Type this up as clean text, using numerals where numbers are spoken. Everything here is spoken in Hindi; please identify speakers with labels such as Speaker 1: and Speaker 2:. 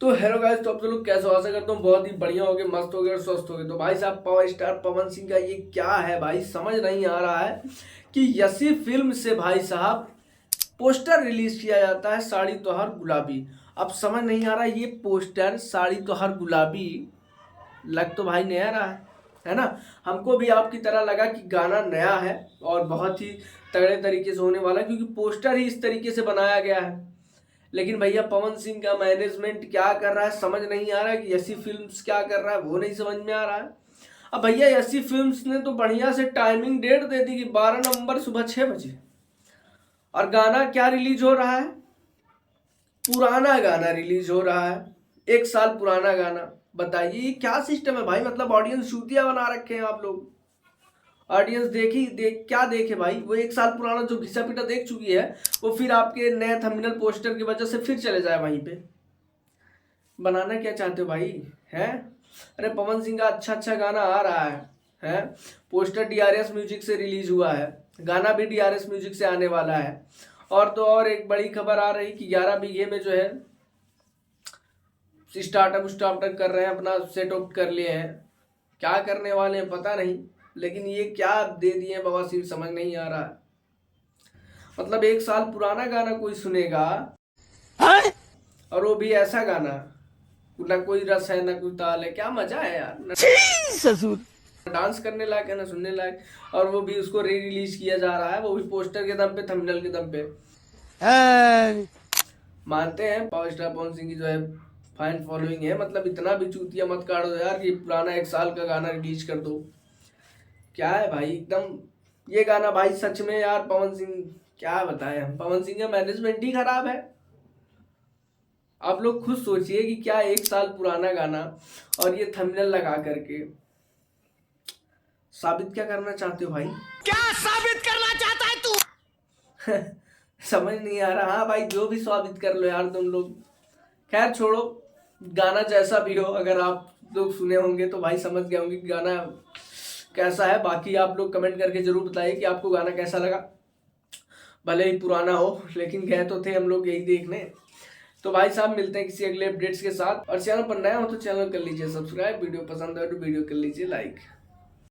Speaker 1: तो हेलो गाइस, तो आप सब लोग कैसे हो? आशा करता हूँ बहुत ही बढ़िया होगे, मस्त होगे और स्वस्थ होगे। तो भाई साहब, पावर स्टार पवन सिंह का ये क्या है भाई, समझ नहीं आ रहा है कि यसी फिल्म से भाई साहब पोस्टर रिलीज किया जाता है साड़ी तोहार गुलाबी। अब समझ नहीं आ रहा ये पोस्टर साड़ी तोहार गुलाबी लग तो भाई नया रहा है ना। हमको भी आपकी तरह लगा कि गाना नया है और बहुत ही तगड़े तरीके से होने वाला है, क्योंकि पोस्टर ही इस तरीके से बनाया गया है। लेकिन भैया पवन सिंह का मैनेजमेंट क्या कर रहा है समझ नहीं आ रहा है, कि यसी फिल्म्स क्या कर रहा है वो नहीं समझ में आ रहा है। अब भैया यसी फिल्म्स ने तो बढ़िया से टाइमिंग डेट दे दी कि 12 नवंबर सुबह 6 बजे, और गाना क्या रिलीज हो रहा है? पुराना गाना रिलीज हो रहा है, 1 साल पुराना गाना। बताइए ये क्या सिस्टम है भाई? मतलब ऑडियंस चूतिया बना रखे हैं आप लोग। ऑडियंस क्या देखे भाई? वो 1 साल पुराना जो घिसा पिटा देख चुकी है, वो फिर आपके नए थंबनेल पोस्टर की वजह से फिर चले जाए वहीं पे। बनाना क्या चाहते हो भाई? हैं? अरे पवन सिंह का अच्छा अच्छा गाना आ रहा है। पोस्टर डीआरएस म्यूजिक से रिलीज हुआ है, गाना भी डीआरएस म्यूजिक से आने वाला है। और तो और एक बड़ी खबर आ रही कि 11 बीघे में जो है स्टार्टअप कर रहे हैं, अपना सेट आउट कर लिए हैं। क्या करने वाले हैं पता नहीं, लेकिन ये क्या दे दिए हैं बवासीर समझ नहीं आ रहा है। मतलब 1 साल पुराना गाना कोई सुनेगा, और वो भी ऐसा गाना, ना कोई रस है ना कोई ताल है। क्या मजा है यार, ना
Speaker 2: ससुर
Speaker 1: डांस करने लायक है ना सुनने लायक। और वो भी उसको री रिलीज किया जा रहा है, वो भी पोस्टर के दम पे, थंबनेल के दम पे। मानते हैं पावर स्टार पवन सिंह की जो है फैन फॉलोइंग है, मतलब इतना भी चूतिया मत काटो यार कि पुराना 1 साल का गाना रिलीज कर दो। क्या है भाई एकदम ये गाना भाई, सच में यार पवन सिंह, क्या बताएं हम, पवन सिंह का मैनेजमेंट ही खराब है। आप लोग खुद सोचिए कि क्या 1 साल पुराना गाना और ये थंबनेल लगा करके साबित क्या करना चाहते हो भाई?
Speaker 2: क्या साबित करना चाहता है तू?
Speaker 1: समझ नहीं आ रहा। हाँ भाई, जो भी साबित कर लो यार तुम लोग। खैर छोड़ो, गाना जैसा भी हो, अगर आप लोग सुने होंगे तो भाई समझ गए होंगे कि गाना कैसा है। बाकी आप लोग कमेंट करके जरूर बताइए कि आपको गाना कैसा लगा। भले ही पुराना हो, लेकिन गए तो थे हम लोग यही देखने। तो भाई साहब, मिलते हैं किसी अगले अपडेट्स के साथ। और चैनल पर नया हो तो चैनल कर लीजिए सब्सक्राइब, वीडियो पसंद है तो वीडियो कर लीजिए लाइक।